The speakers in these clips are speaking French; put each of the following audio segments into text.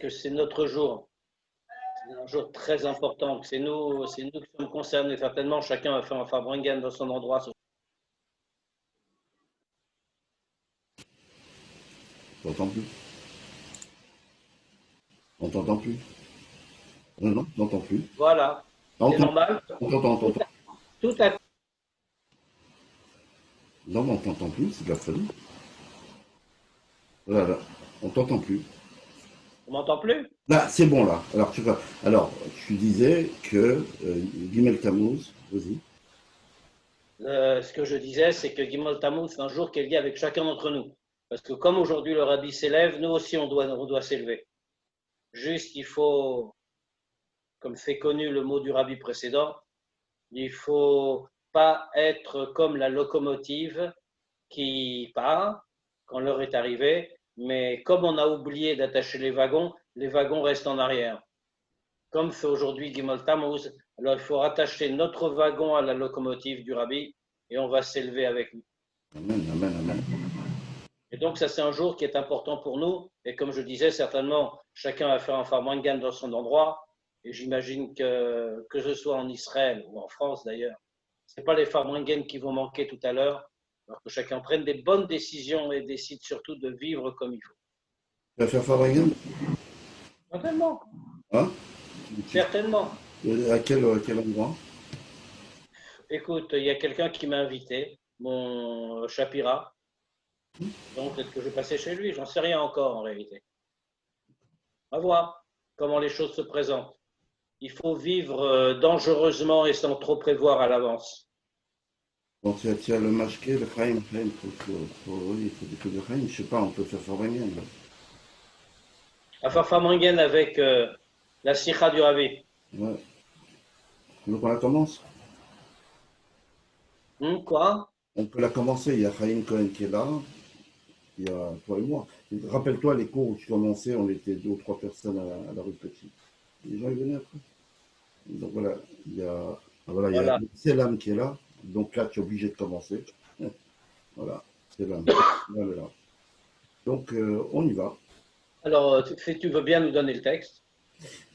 que c'est notre jour. C'est un jour très important. C'est nous qui sommes concernés. Certainement, chacun va faire un Farbrengen dans son endroit. On t'entend plus. On t'entend plus. Non, non, on t'entend plus. Voilà, On c'est normal. t'entend, on Tout t'entend. tout à Non, mais on t'entend plus, c'est de la folie. Voilà, on t'entend plus. On m'entend plus? Là, c'est bon, là. Alors, tu disais que Gimel Tammuz, vas-y. Ce que je disais, c'est que Gimel Tammuz, c'est un jour qui est lié avec chacun d'entre nous. Parce que comme aujourd'hui le Rabbi s'élève, nous aussi on doit s'élever. Juste, il faut, comme c'est connu le mot du Rabbi précédent, il ne faut pas être comme la locomotive qui part quand l'heure est arrivée, mais comme on a oublié d'attacher les wagons restent en arrière. Comme fait aujourd'hui Gimel Tammuz, alors il faut rattacher notre wagon à la locomotive du Rabbi et on va s'élever avec lui. Amen, amen, amen. Et donc ça c'est un jour qui est important pour nous et comme je disais, certainement chacun va faire un farmangan dans son endroit et j'imagine que ce soit en Israël ou en France d'ailleurs, ce n'est pas les farmangan qui vont manquer tout à l'heure, alors que chacun prenne des bonnes décisions et décide surtout de vivre comme il faut. Tu vas faire Fabregas? Certainement, Hein? certainement. À quel endroit? Écoute, il y a quelqu'un qui m'a invité, mon Shapira, donc peut-être que je vais passer chez lui, j'en sais rien encore en réalité. On va voir comment les choses se présentent. Il faut vivre dangereusement et sans trop prévoir à l'avance. Bon, tu as le Mashké, le Chaim, oui, il faut des trucs de Chaim. Je sais pas, on peut faire Fabregas. À Farfamangen avec la Sikha du Ravi. Ouais. Donc on la commence. Quoi? On peut la commencer. Il y a Chaim Cohen qui est là. Il y a toi et moi. Rappelle-toi les cours où tu commençais, on était 2 ou 3 personnes à la rue Petit. Les gens ils venaient après. Donc voilà, il y a Voilà. Selam qui est là. Donc là, tu es obligé de commencer. Voilà, Selam. Selam est là. Donc on y va. Alors, si tu veux bien nous donner le texte.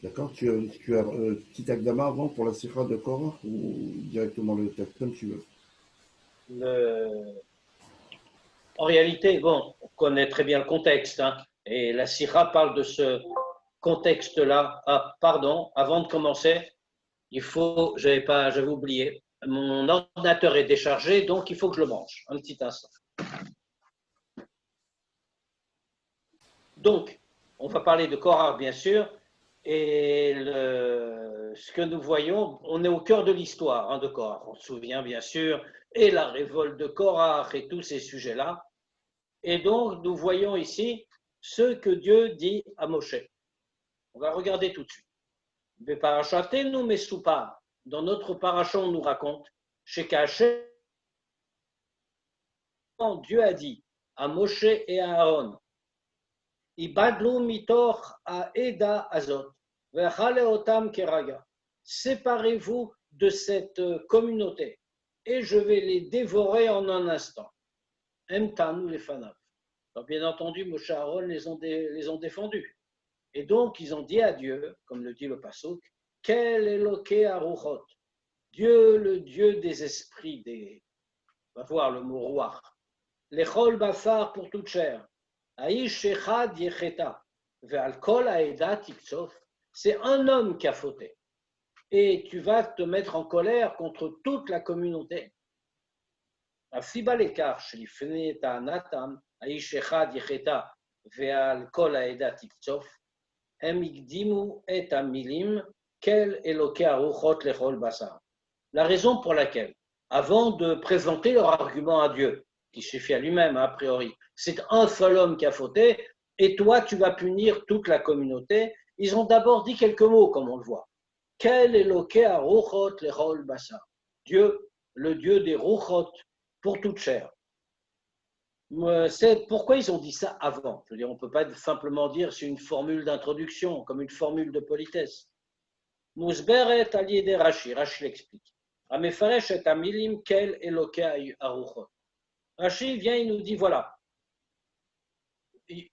D'accord. Tu as petit Akdama avant pour la Sikha de Korah ou directement le texte, comme tu veux. Le... En réalité, bon, on connaît très bien le contexte, hein, et la Sikha parle de ce contexte-là. Ah, pardon, avant de commencer, j'avais oublié, mon ordinateur est déchargé, donc il faut que je le branche. Un petit instant. Donc, on va parler de Korah, bien sûr, et ce que nous voyons, on est au cœur de l'histoire de Korah. On se souvient, bien sûr, et la révolte de Korah et tous ces sujets-là. Et donc, nous voyons ici ce que Dieu dit à Moshe. On va regarder tout de suite. Beparashatenu mesupa. Dans notre paracha, on nous raconte, chez Kaché, Dieu a dit à Moshe et à Aaron, Ibadlu mitoch a Eda Azot, Vechaleotam Keraga. Séparez-vous de cette communauté et je vais les dévorer en un instant. Emtanu les fanav. Bien entendu, Moshe et Aaron les ont défendus. Et donc, ils ont dit à Dieu, comme le dit le Passouk, Quel Eloké Aruchot, Dieu, le Dieu des esprits, on va voir le mot roi, Lechol Bafar pour toute chair, Aïsh Echad Yecheta, Ve'al Kol Aeda Tiktsof, c'est un homme qui a fauté. Et tu vas te mettre en colère contre toute la communauté. Afiba Lekar, Shlifne Ta'anatam, Aïsh Echad Yecheta, Ve'al Kol Aeda Tiktsof, Hem Igdimu et Amilim, Kel Eloké Aruchot Lechol Basar. La raison pour laquelle, avant de présenter leur argument à Dieu, qui suffit à lui-même, a priori, c'est un seul homme qui a fauté, et toi, tu vas punir toute la communauté, ils ont d'abord dit quelques mots, comme on le voit. Quel Eloké a Ruchot lechol basar. Dieu, le Dieu des Ruchot, pour toute chair. C'est pourquoi ils ont dit ça avant. Je veux dire, on ne peut pas simplement dire c'est une formule d'introduction, comme une formule de politesse. Mousberet aliédé Rashi, Rashi l'explique. Amefaresh et amilim kel eloké aruchot. Rashi vient, il nous dit voilà.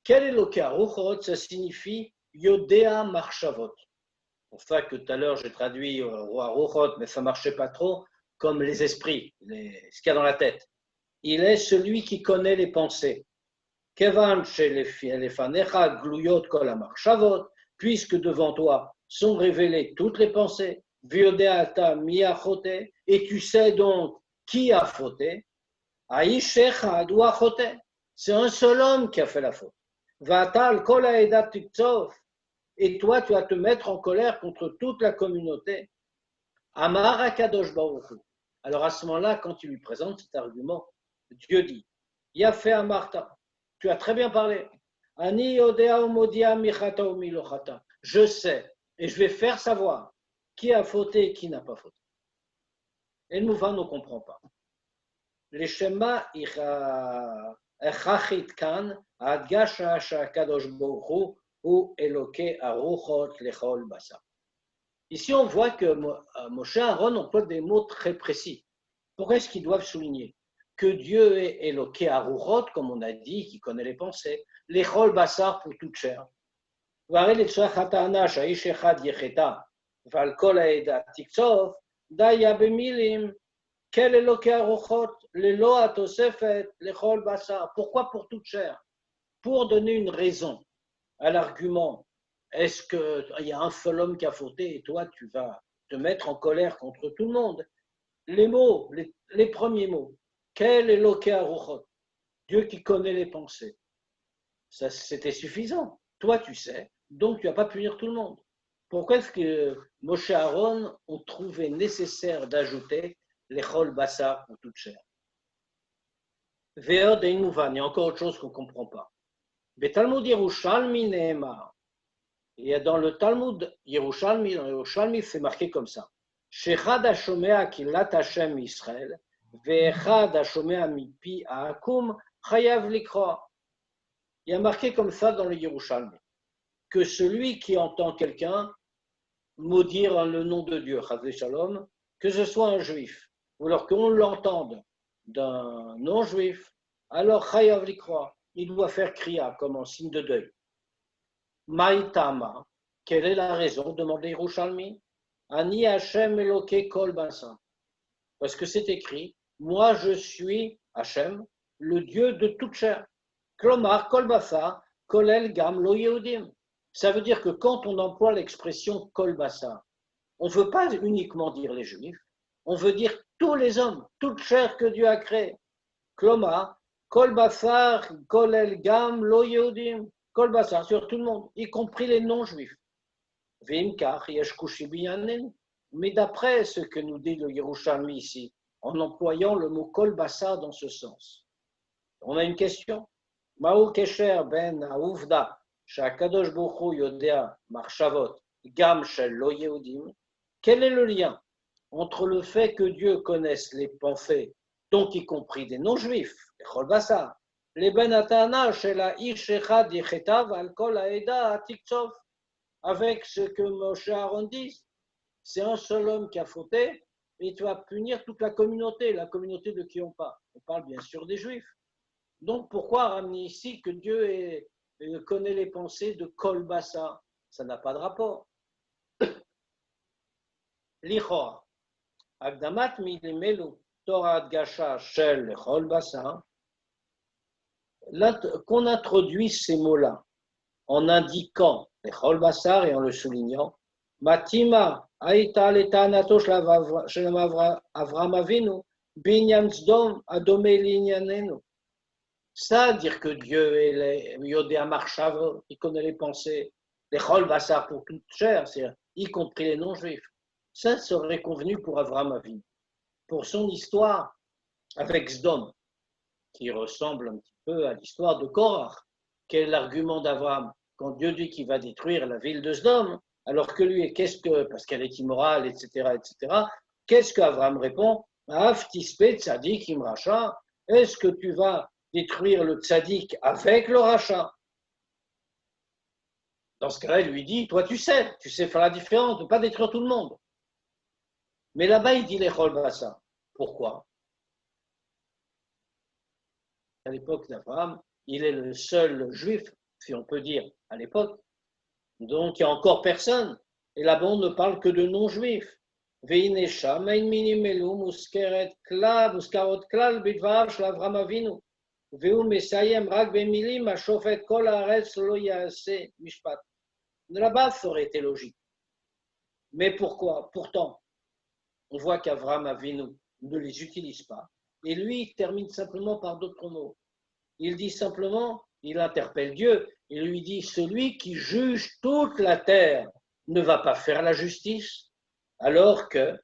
Quel eloké aruchot, ça signifie Yodea Marchavot. C'est pour ça que tout à l'heure j'ai traduit Ruachot, mais ça ne marchait pas trop, comme les esprits, ce qu'il y a dans la tête. Il est celui qui connaît les pensées. Kevan shelefanecha gluyot kol hamarchavot, puisque devant toi sont révélées toutes les pensées. Viodeata mi achote, et tu sais donc qui a fauté. Aish echad hu achote, c'est un seul homme qui a fait la faute. Vatal kol haedat tiktzov, et toi tu vas te mettre en colère contre toute la communauté. Amar HaKadosh Baruch Hu. Alors à ce moment-là, quand tu lui présentes cet argument, Dieu dit, Yafé Amarta, tu as très bien parlé. Ani Odea Umodia Michata Umilochata. Je sais, et je vais faire savoir qui a fauté et qui n'a pas fauté. Et le mouvement ne comprend pas. Les schémas Echachit Kan, Adgasha HaKadosh Baruch Hu, ou Eloke Aruchot Lechol Basa. Ici, on voit que Moshe et Aaron emploient des mots très précis. Pourquoi est-ce qu'ils doivent souligner que Dieu est Eloké Aruchot, comme on a dit, qui connaît les pensées, l'Echol Bassar pour toute chair. Quel Eloké Aruchot, l'Elo Atosefet, l'Echol Bassar. Pourquoi pour toute chair? Pour donner une raison à l'argument. Est-ce qu'il y a un seul homme qui a fauté et toi, tu vas te mettre en colère contre tout le monde? Les mots, les premiers mots. Quel est l'Oké Aruchot? Dieu qui connaît les pensées. Ça, c'était suffisant. Toi, tu sais, donc tu ne vas pas punir tout le monde. Pourquoi est-ce que Moshe et Aaron ont trouvé nécessaire d'ajouter les chol bassar pour toute chair? Ve'od ein mouvan, il y a encore autre chose qu'on ne comprend pas. Betalmud Yerushalmi Nehemar. Et dans le Talmud Yerushalmi, c'est marqué comme ça. Shechad hashomea kilat Hashem Israël, ve'echad hashomea mipi ha'akum chayav likra. Il y a marqué comme ça dans le Yerushalmi que celui qui entend quelqu'un maudire le nom de Dieu, Chazé Shalom, que ce soit un juif, ou alors qu'on l'entende d'un non-juif, alors chayav likra, il doit faire kriya comme un signe de deuil. Maïtama, quelle est la raison? Demande Yerushalmi. Ani Hashem Eloke Kol Basa. Parce que c'est écrit, moi je suis Hashem, le Dieu de toute chair. Klomar Kol Basa, Kolel Gam Lo Yehudim. Ça veut dire que quand on emploie l'expression Kol Basa, on ne veut pas uniquement dire les juifs, on veut dire tous les hommes, toute chair que Dieu a créée. Klomar Kol Basar, Kolel Gam Lo Yehudim. Kol Basar, sur tout le monde, y compris les non-juifs. Mais d'après ce que nous dit le Yerushalmi ici, en employant le mot Kol Basar dans ce sens, on a une question. Ma'u kesher ben ha'uvda she'akadosh baruch hu yodea marchavot gam shel lo yehudim. Quel est le lien entre le fait que Dieu connaisse les pensées, donc y compris des non-juifs, les Kol Basar, les ben atana shel ha'ish echad yechetav al kol ha'eda ha'tiktzov, avec ce que Moshe Aaron dit, c'est un seul homme qui a fauté et tu vas punir toute la communauté de qui on parle. On parle bien sûr des Juifs. Donc pourquoi ramener ici que Dieu connaît les pensées de Kol Bassa? Ça n'a pas de rapport. Lichor, Agdamat milimelu Torah Gasha Shel Kol Bassa, qu'on introduise ces mots-là en indiquant les Chol Basar et en le soulignant, Matima, Aïta letanato shel Avram Avinu, Binyan Zdom, Adome linyanenu. Ça, dire que Dieu est le Yodéa Marchavot, il connaît les pensées, les Chol Basar pour toute chair, c'est-à-dire y compris les non-juifs, ça serait convenu pour Avram Avinu. Pour son histoire avec Zdom, qui ressemble un petit peu à l'histoire de Korach. Quel est l'argument d'Abraham quand Dieu dit qu'il va détruire la ville de Sodome, alors que lui, parce qu'elle est immorale, etc., qu'est-ce qu'Abraham répond? Af tispe tzadik im racha. Est-ce que tu vas détruire le tzadik avec le rachat? Dans ce cas-là, il lui dit, toi tu sais faire la différence, de ne pas détruire tout le monde. Mais là-bas, il dit les Chol Bassa. Pourquoi? À l'époque d'Abraham, il est le seul juif, si on peut dire, à l'époque, Donc, il n'y a encore personne. Et là-bas, on ne parle que de non-juifs. והנה שם אין מינים אלו מוזכרות כלל בדבריו של אברהם אבינו, והוא מסיים רק במילים השופט כל הארץ לא יעשה משפט. Là-bas, ça aurait été logique. Mais pourquoi? Pourtant, on voit qu'Abraham Avinu ne les utilise pas. Et lui, il termine simplement par d'autres mots. Il dit simplement, il interpelle Dieu, il lui dit, celui qui juge toute la terre ne va pas faire la justice, alors que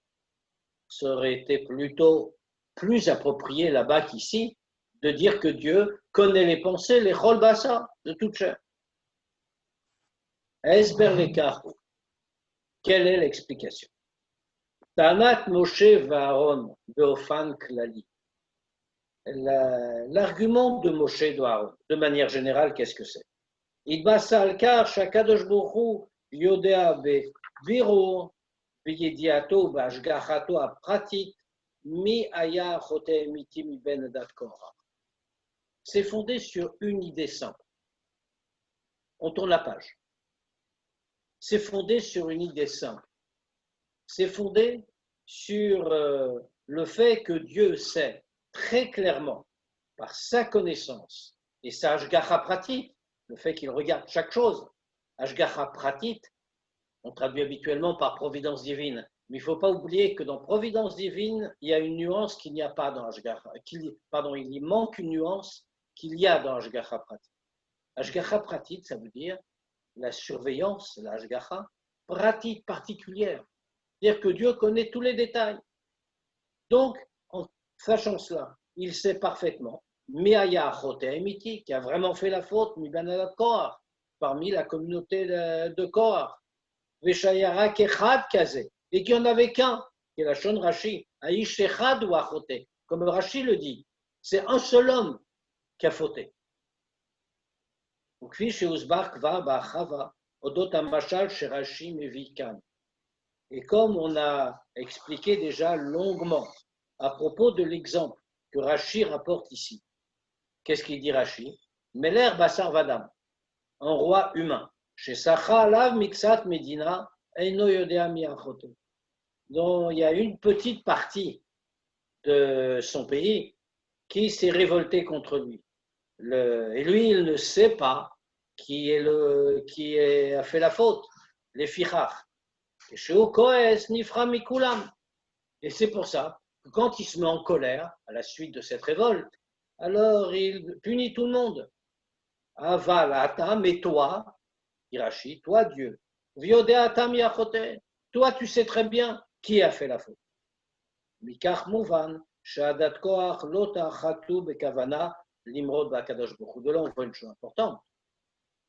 ça aurait été plutôt plus approprié là-bas qu'ici de dire que Dieu connaît les pensées, les chol bassa, de toute chair. Esber l'écart. Quelle est l'explication? Tanat Moshe Vaharon Beofan Klali. L'argument de Moshe et d'Aaron, de manière générale, qu'est-ce que c'est? Idbasa al-kar shakadosh baruch hu yodea bevirur v'yediato b'ashgachato apratit mi aya chote emiti mi ben adat korach. C'est fondé sur une idée simple. On tourne la page. C'est fondé sur une idée simple. C'est fondé sur le fait que Dieu sait très clairement, par sa connaissance et sa ashgacha pratit, le fait qu'il regarde chaque chose, ashgacha pratit, on traduit habituellement par providence divine, mais il ne faut pas oublier que dans providence divine, il y a une nuance qu'il n'y a pas dans ashgacha, il y manque une nuance qu'il y a dans ashgacha pratit. Ashgacha pratit, ça veut dire la surveillance, la ashgacha pratit particulière, c'est-à-dire que Dieu connaît tous les détails. Donc, en sachant cela, il sait parfaitement, Miaya Chote Emiti, qui a vraiment fait la faute, Mibanadat Korach, parmi la communauté de Korach, Veshayara Kechad Kaze, et qu'il n'y en avait qu'un, qui est la Shon Rashi, Aish Echad ou Achote, comme Rashi le dit, c'est un seul homme qui a fauté. Donc, Fish et Uzbar Kva Bachava, Odot Amashal Sherashi Mevikan. Et comme on a expliqué déjà longuement à propos de l'exemple que Rashi rapporte ici, qu'est-ce qu'il dit Rashi? Meler Basar Vadam, un roi humain. Chez Sacha Alav Miksat Medina, Eino Yodea Miachote. Donc il y a une petite partie de son pays qui s'est révoltée contre lui. Et lui, il ne sait pas qui a fait la faute, les Fichach. Et c'est pour ça que quand il se met en colère à la suite de cette révolte, alors il punit tout le monde. Aval atam, et toi, Hirachi, toi Dieu, viode atam yachote, toi tu sais très bien qui a fait la faute. Mikach mouvan, shadat koach lota chatu bekavana limrod bakadosh baruch. De là on voit une chose importante,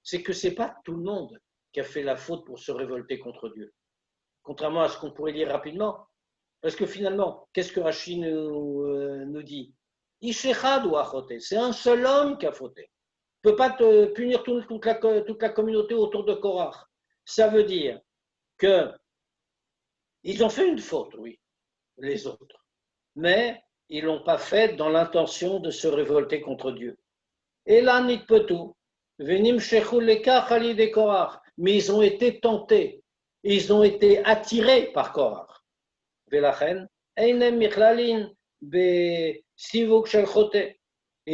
c'est que c'est pas tout le monde qui a fait la faute pour se révolter contre Dieu. Contrairement à ce qu'on pourrait lire rapidement. Parce que finalement, qu'est-ce que Rashi nous dit? Ishechad ou achote, c'est un seul homme qui a fauté. Tu ne peux pas te punir toute la communauté autour de Korach. Ça veut dire qu'ils ont fait une faute, oui, les autres. Mais ils ne l'ont pas fait dans l'intention de se révolter contre Dieu. Et là, nitpetu, venim shechul lekach alidei Korach. Mais ils ont été tentés. Ils ont été attirés par Korach. Et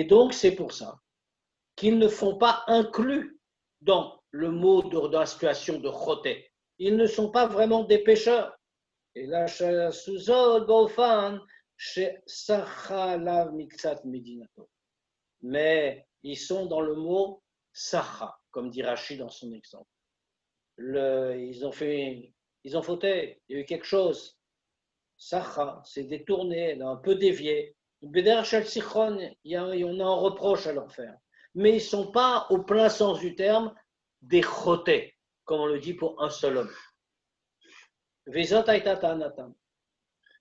donc, c'est pour ça qu'ils ne sont pas inclus dans le mot dans la situation de choté. Ils ne sont pas vraiment des pécheurs. Et là, mais ils sont dans le mot sacha, comme dit Rashi dans son exemple. Ils ont fauté, il y a eu quelque chose. Sacha, c'est détourné, un peu dévié. Beder Shel Sichon, on a un reproche à leur faire. Mais ils ne sont pas, au plein sens du terme, des chotés, comme on le dit pour un seul homme.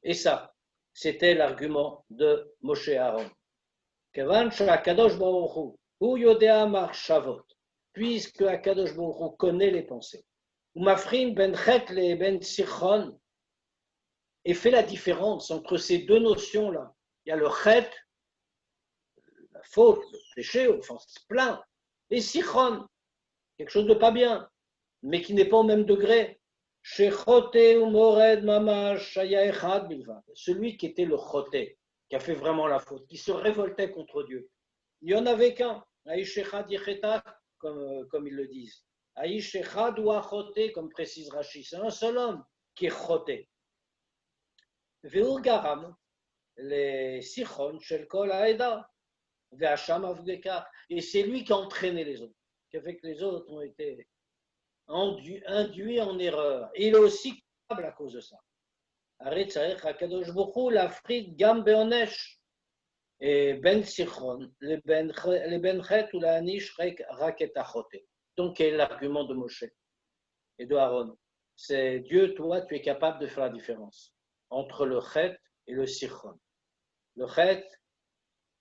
Et ça, c'était l'argument de Moshe Aaron. Puisque Akadosh Baruch Hu connaît les pensées. Et fait la différence entre ces deux notions-là. Il y a le chet, la faute, le péché, offense, plainte, et sichon, quelque chose de pas bien. mais qui n'est pas au même degré. Shechoté ou mored mamash haya echad bilvad. Celui qui était le choté, qui a fait vraiment la faute, qui se révoltait contre Dieu. Il n'y en avait qu'un. Aïch echad yechetach, comme ils le disent. Aïch echad ou achoté, comme précise Rashi. C'est un seul homme qui est choté. Veur garam, les sichon shel kol haeda, ve'asham avdekar. Et c'est lui qui a entraîné les autres, qui a fait que les autres ont été induit en erreur. Et il est aussi coupable à cause de ça. Arrête, Hakadosh Baruch Hu l'afrit gam beonesh et ben sichon le ben chet ou la anish rak et achoté. Donc quel est l'argument de Moshe et de Aaron? C'est Dieu, toi, tu es capable de faire la différence entre le chet et le sichon. Le chet,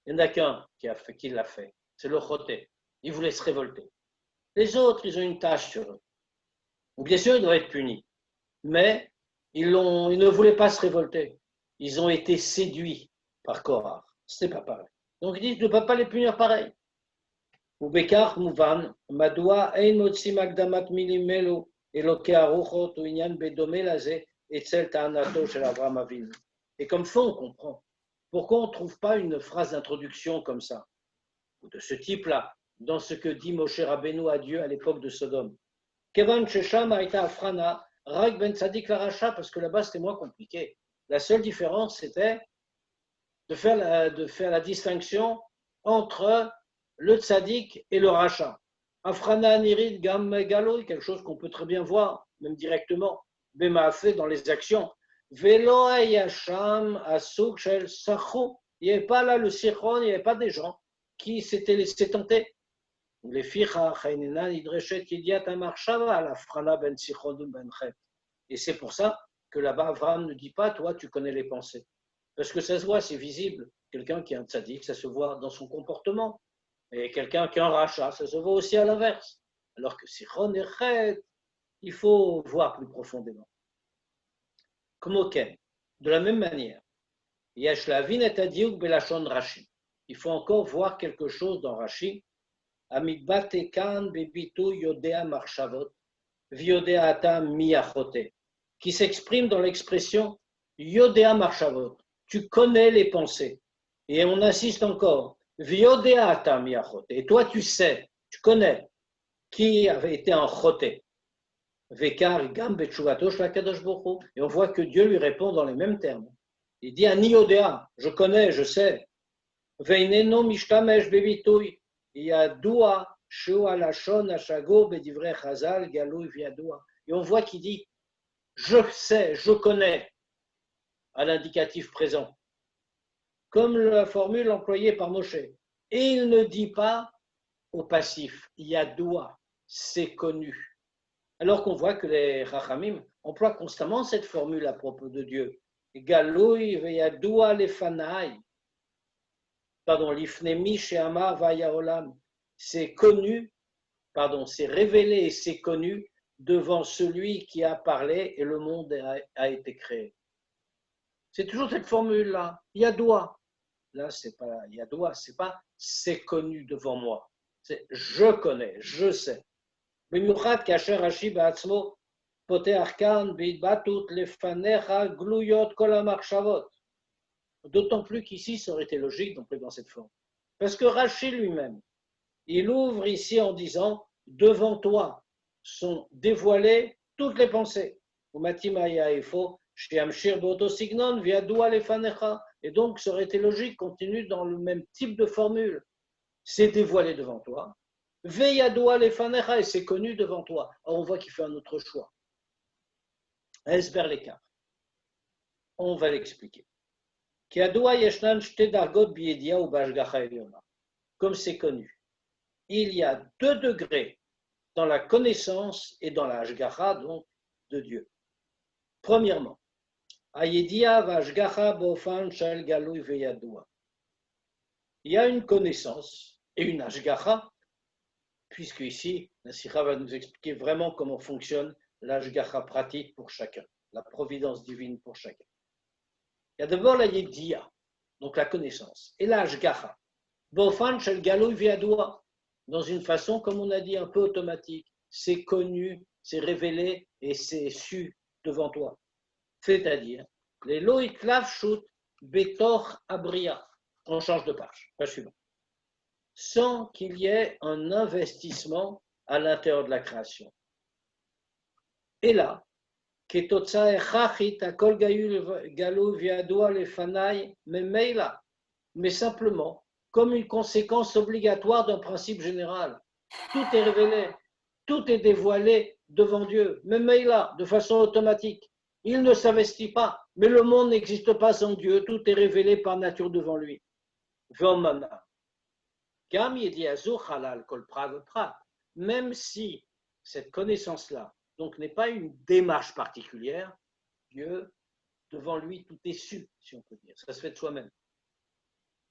il n'y en a qu'un qui l'a fait, c'est le choté. Il voulait se révolter. Les autres, ils ont une tâche sur eux. Bien sûr, ils doivent être punis, mais ils ne voulaient pas se révolter. Ils ont été séduits par Korah. Ce n'est pas pareil. Donc ils disent, ne peux pas les punir pareil. Ou Bekar Mouvan, Madoua Ein Motsi Magdamat Milimelo, Eloke Aruchot, ou Inyan Bedome Laze, et Tsel Ta'anato chez Abraham Avinu. Et comme ça, on comprend. Pourquoi on ne trouve pas une phrase d'introduction comme ça, ou de ce type-là, dans ce que dit Moshe Rabbeinu à Dieu à l'époque de Sodome? Kevan Shesham a été Afrana, Rak Ben Tzadik la Racha, parce que là-bas c'était moins compliqué. La seule différence c'était de faire la distinction entre le Tzadik et le Racha. Afrana Nirid Gam Galoy, quelque chose qu'on peut très bien voir, même directement, Bemaafé dans les actions. Velo Yasham Asuk Shel Sachou, il n'y avait pas là le Sichon, il n'y avait pas des gens qui s'étaient laissés tenter. Et c'est pour ça que là-bas, Abraham ne dit pas, toi, tu connais les pensées. Parce que ça se voit, c'est visible. Quelqu'un qui est un tzaddik, ça se voit dans son comportement. Et quelqu'un qui est un rachat, ça se voit aussi à l'inverse. Alors que Sichon et Chet, il faut voir plus profondément. Comme auquel, de la même manière, Yesh lavin et adiouk belashon Rashi. Il faut encore voir quelque chose dans Rashi. Amidbatekan bebitu yodea marshavot, viodea atam miachote, qui s'exprime dans l'expression yodea marshavot. Tu connais les pensées. Et on insiste encore, viodea atam miachote. Et toi, tu sais, tu connais qui avait été en choté. Vekar gam betchuvato shlakadosh bochu. Et on voit que Dieu lui répond dans les mêmes termes. Il dit ani yodea, je connais, je sais. Veineno mishtamesh bebitui. Yadoua, Shua Lachon, Ashago, Bedivre Chazal, Galou, Viadoua. Et on voit qu'il dit je sais, je connais à l'indicatif présent, comme la formule employée par Moshe. Et il ne dit pas au passif Yadoua, c'est connu. Alors qu'on voit que les Chachamim emploient constamment cette formule à propos de Dieu. Galou, Yadoua, Lefanai. Pardon, l'ifnemi she'amar vayaolam, c'est connu, pardon, c'est révélé et c'est connu devant celui qui a parlé et le monde a été créé. C'est toujours cette formule-là, yadoua. Là, c'est pas yadoua, c'est pas c'est connu devant moi. C'est je connais, je sais. Bemiuchat kasher Rashi ba'atzmo poteach kan b'idbatut lefanecha gluyot kol ha'machshavot. D'autant plus qu'ici, ça aurait été logique d'employer dans cette forme. Parce que Rashi lui-même, il ouvre ici en disant « Devant toi sont dévoilées toutes les pensées. » Et donc, ça aurait été logique, continue dans le même type de formule. C'est dévoilé devant toi. Et c'est connu devant toi. Alors, on voit qu'il fait un autre choix. Esber l'écart. On va l'expliquer. Comme c'est connu, il y a 2 degrés dans la connaissance et dans la hashgacha, donc, de Dieu. Premièrement, il y a une connaissance et une hashgacha, puisque ici, la Sikha va nous expliquer vraiment comment fonctionne la hashgacha pratique pour chacun, la providence divine pour chacun. Il y a d'abord la yediya, donc la connaissance, et la hashgacha. Bofan shel galoui viadoua, dans une façon, comme on a dit, un peu automatique. C'est connu c'est révélé et c'est su devant toi. C'est-à-dire, les loït lavshut betor abria. On change de page suivante. Sans qu'il y ait un investissement à l'intérieur de la création. Et là, mais simplement comme une conséquence obligatoire d'un principe général. Tout est révélé, tout est dévoilé devant Dieu, même là, de façon automatique. Il ne s'investit pas, mais le monde n'existe pas sans Dieu, tout est révélé par nature devant lui. Même si cette connaissance-là donc n'est pas une démarche particulière, Dieu, devant lui, tout est su, si on peut dire. Ça se fait de soi-même.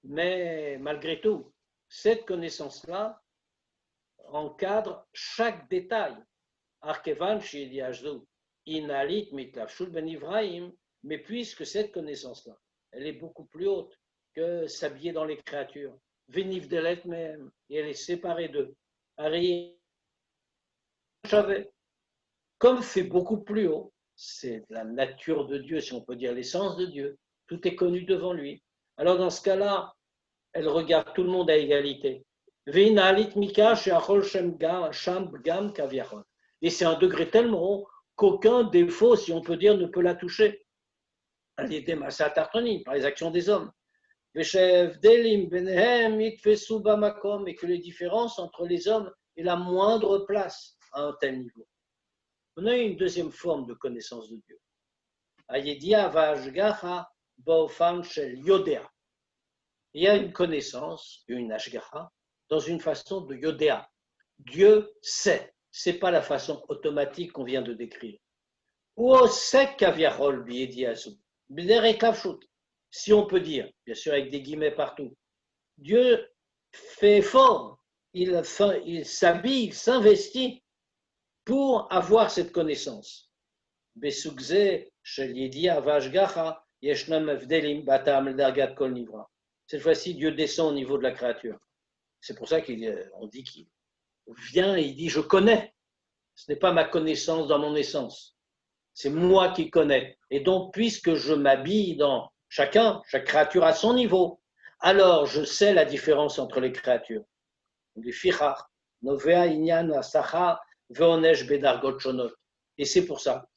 Mais malgré tout, cette connaissance-là encadre chaque détail. Mais puisque cette connaissance-là, elle est beaucoup plus haute que s'habiller dans les créatures, et elle est séparée d'eux. Comme c'est beaucoup plus haut, c'est la nature de Dieu, si on peut dire l'essence de Dieu, tout est connu devant lui. Alors dans ce cas-là, elle regarde tout le monde à égalité. Et c'est un degré tellement haut qu'aucun défaut, si on peut dire, ne peut la toucher. Elle est par les actions des hommes. Et que les différences entre les hommes aient la moindre place à un tel niveau. On a une deuxième forme de connaissance de Dieu. Il y a une connaissance, une ashgacha, dans une façon de yodéa. Dieu sait. Ce n'est pas la façon automatique qu'on vient de décrire. Si on peut dire, bien sûr avec des guillemets partout, Dieu fait effort, il s'habille, il s'investit pour avoir cette connaissance. Cette fois-ci, Dieu descend au niveau de la créature. C'est pour ça qu'on dit qu'il vient et il dit « je connais ». Ce n'est pas ma connaissance dans mon essence. C'est moi qui connais. Et donc, puisque je m'habille dans chaque créature à son niveau, alors je sais la différence entre les créatures. Et c'est pour ça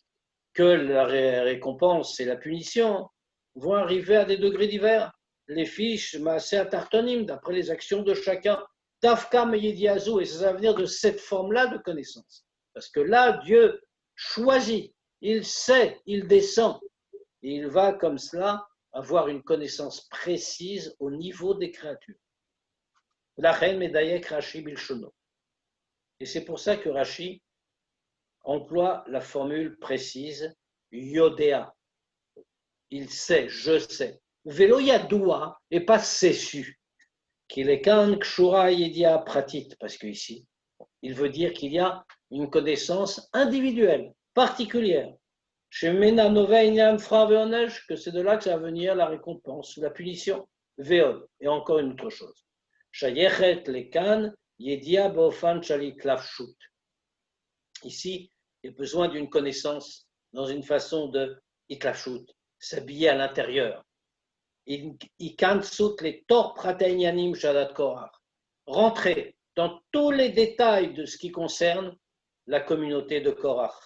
que la récompense et la punition vont arriver à des degrés divers. Les fiches, d'après les actions de chacun, Tafkam et Yediazou, et ça va venir de cette forme-là de connaissance. Parce que là, Dieu choisit, il sait, il descend, et il va comme cela avoir une connaissance précise au niveau des créatures. Et c'est pour ça que Rashi emploie la formule précise Yodéa. Il sait, je sais. Vélo yadoua et pas c'est su. Qu'il est kan kshura yedia pratit, parce qu'ici, il veut dire qu'il y a une connaissance individuelle, particulière. Chez Mena Noveinian Fra Veonej, que c'est de là que ça va venir la récompense ou la punition. Veol. Et encore une autre chose. Shayechet lekan yedia bofan shalit lavshut. Ici, il y a besoin d'une connaissance dans une façon de itlashut, s'habiller à l'intérieur. Rentrer dans tous les détails de ce qui concerne la communauté de Korach,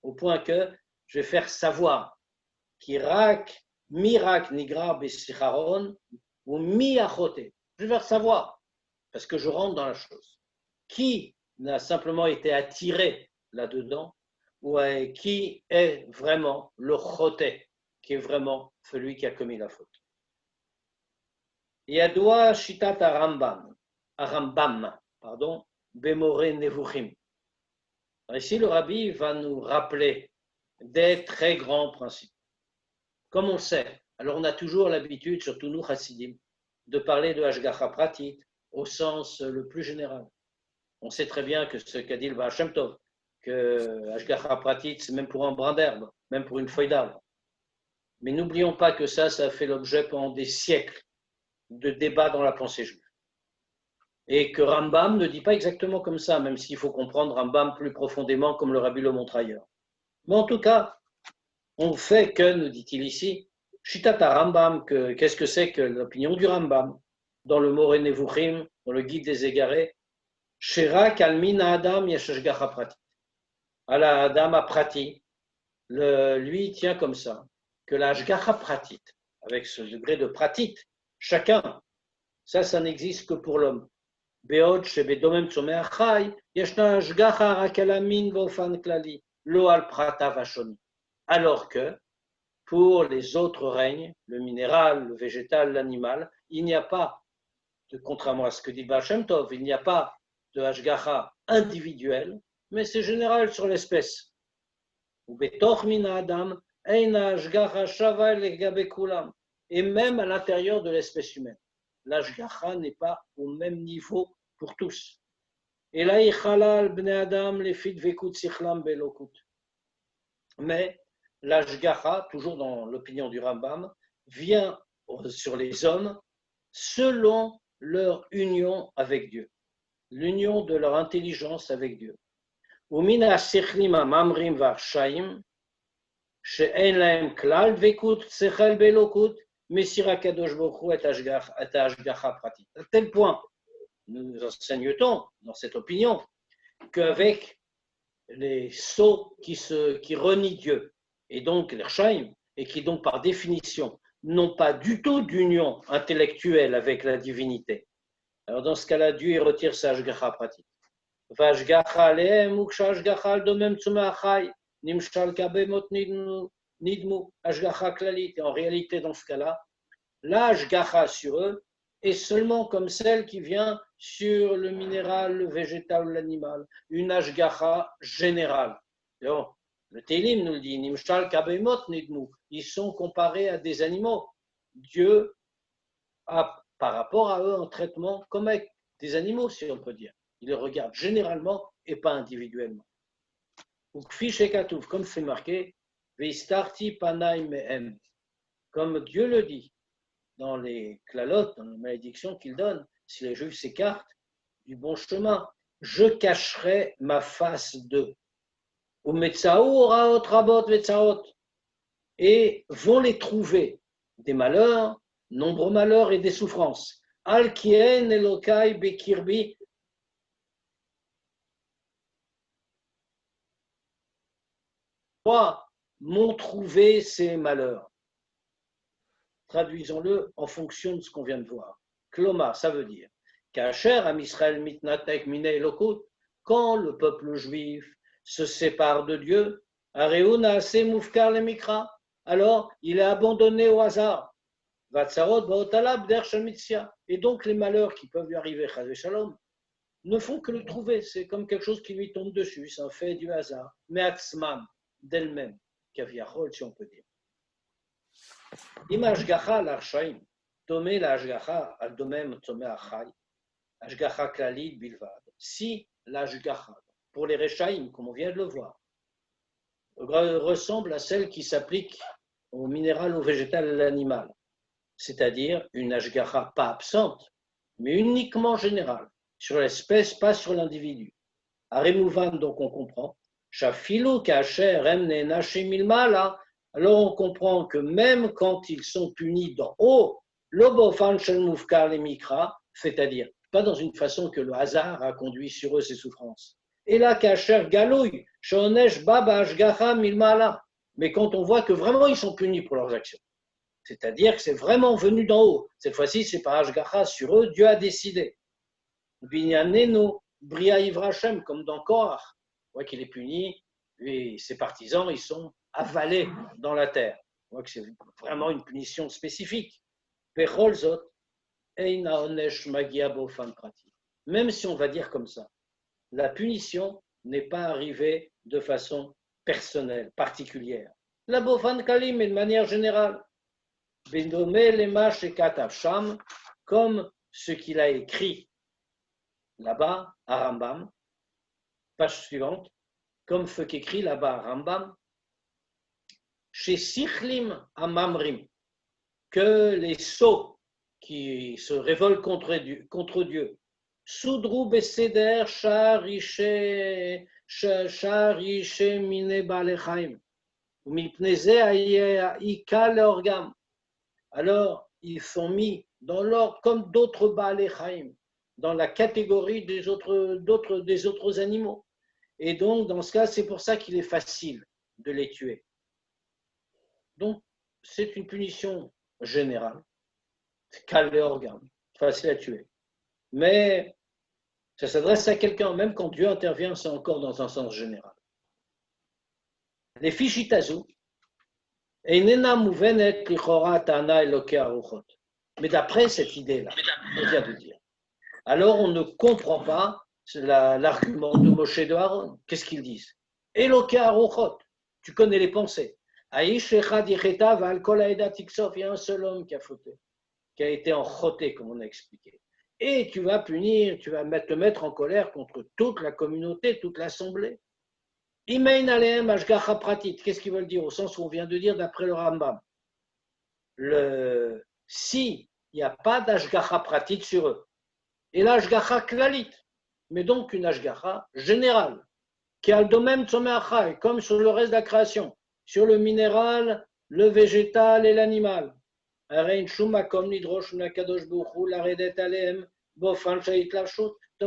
au point que je vais faire savoir Kirak, Mirak, Nigra, Besicharon, ou Miachote. Je vais faire savoir, parce que je rentre dans la chose. Qui n'a simplement été attiré là-dedans, ou qui est vraiment le choté, qui est vraiment celui qui a commis la faute. Yadoua Shitat Arambam, Bemore Nevuchim. Ici, le Rabbi va nous rappeler des très grands principes. Comme on sait, alors on a toujours l'habitude, surtout nous Chassidim, de parler de Hashgacha Pratit au sens le plus général. On sait très bien que ce qu'a dit le Baal Shem Tov, que Hashgacha Pratit, c'est même pour un brin d'herbe, même pour une feuille d'arbre. Mais n'oublions pas que ça a fait l'objet pendant des siècles de débats dans la pensée juive. et que Rambam ne dit pas exactement comme ça, même s'il faut comprendre Rambam plus profondément comme le Rabbi le montre ailleurs. Mais en tout cas, on fait que, nous dit-il ici, Shitata Rambam, qu'est-ce que c'est que l'opinion du Rambam dans le Moreh Nevuchim, dans le Guide des Égarés, Shera Kalmina Adam Yashashgacha Prati. Ala Adam Prati, lui tient comme ça, que la Ashgacha Pratit, avec ce degré de Pratit, chacun, ça n'existe que pour l'homme. Beod Shebedomem Tzomeach Chai, Yashna Ashgacha Rakalamin Vofan Klali, Lo al Prata Vashoni. Alors que, pour les autres règnes, le minéral, le végétal, l'animal, il n'y a pas, contrairement à ce que dit Baal Shem Tov, il n'y a pas de Hashgacha individuel, mais c'est général sur l'espèce. Et même à l'intérieur de l'espèce humaine, l'Hashgacha n'est pas au même niveau pour tous. Mais l'Hashgacha, toujours dans l'opinion du Rambam, vient sur les hommes selon leur union avec Dieu, l'union de leur intelligence avec Dieu. ומן השכלים הממרים והרשעים, שאין להם כלל דבקות שכל באלוקות, מסיר הקדוש ברוך הוא את ההשגחה הפרטית. À tel point, nous enseigne-t-on dans cette opinion, qu'avec les sots qui renient Dieu, et donc les rchaim, et qui donc par définition n'ont pas du tout d'union intellectuelle avec la divinité, alors dans ce cas-là, Dieu il retire sa השגחה pratique. והשגחה עליהם וכשהשגחה על דומם צומח חי נמשל כבהמות נדמו השגחה כללית. Et en réalité, dans ce cas-là, la השגחה sur eux est seulement comme celle qui vient sur le minéral, le végétal ou l'animal, une השגחה générale. Alors, le Télim nous le dit, נמשל כבהמות נדמו, ils sont comparés à des animaux. Dieu a par rapport à eux un traitement comme avec des animaux, si on peut dire. Il les regarde généralement et pas individuellement. Comme c'est marqué, comme Dieu le dit dans les klalotes, dans les malédictions qu'il donne, si les Juifs s'écartent du bon chemin, je cacherai ma face d'eux. Et vont les trouver des malheurs, nombreux malheurs et des souffrances. Al kien elokai bekirbi. M'ont trouvé ces malheurs. Traduisons-le en fonction de ce qu'on vient de voir. Kloma, ça veut dire Kacher am Israël mitnatek mine elokut, quand le peuple juif se sépare de Dieu, Areuna se mufkar le mikra, alors il est abandonné au hasard. Vatsarot baotalab der shemitzia, et donc les malheurs qui peuvent lui arriver, chazé shalom, ne font que le trouver. C'est comme quelque chose qui lui tombe dessus, c'est un fait du hasard. Mais atzman, d'elle-même, kaviachol, si on peut dire. Im hashgacha l'archaim, tomé la hashgacha al domem tomé achai, hashgacha klalit bilvad. Si la hashgacha, pour les rechaim, comme on vient de le voir, ressemble à celle qui s'applique au minéral, au végétal et à l'animal, c'est-à-dire une hashgacha pas absente, mais uniquement générale, sur l'espèce, pas sur l'individu. À Remouvan, donc on comprend, alors on comprend que même quand ils sont punis d'en haut, c'est-à-dire pas dans une façon que le hasard a conduit sur eux ces souffrances. Et là, mais quand on voit que vraiment ils sont punis pour leurs actions, c'est-à-dire que c'est vraiment venu d'en haut. Cette fois-ci, c'est par Hashgacha sur eux, Dieu a décidé. Binyanenu Bria Ivrachem, comme dans Korach, on voit qu'il est puni, et ses partisans, ils sont avalés dans la terre. On voit que c'est vraiment une punition spécifique. Même si on va dire comme ça, la punition n'est pas arrivée de façon personnelle, particulière. La Bofan Kalim est de manière générale. Comme ce qu'il a écrit là-bas à Rambam, page suivante, comme ce qu'écrit là-bas à Rambam, chez Sichlim Amamrim, que les sots qui se révoltent contre Dieu Soudrou beseder sharishe mine balechaim. Alors, ils sont mis dans l'ordre comme d'autres balechaim, dans la catégorie des autres animaux. Et donc, dans ce cas, c'est pour ça qu'il est facile de les tuer. Donc, c'est une punition générale. Cale organes, facile à tuer. Mais ça s'adresse à quelqu'un, même quand Dieu intervient, c'est encore dans un sens général. Les fichitazu, mais d'après cette idée-là, on vient de dire, alors on ne comprend pas l'argument de Moshe et de Aaron. Qu'est-ce qu'ils disent? Eloke Aruchot, tu connais les pensées. Il y a un seul homme qui a fauté, qui a été en choté, comme on a expliqué. Et tu vas punir, tu vas te mettre en colère contre toute la communauté, toute l'assemblée. Imein aleem ashgacha pratit. Qu'est-ce qu'ils veulent dire? Au sens où on vient de dire d'après le Rambam. Si il n'y a pas d'ashgacha pratit sur eux, et l'ashgacha klalit, mais donc une ashgacha générale, qui a le domaine tzomeachai, comme sur le reste de la création, sur le minéral, le végétal et l'animal. Dans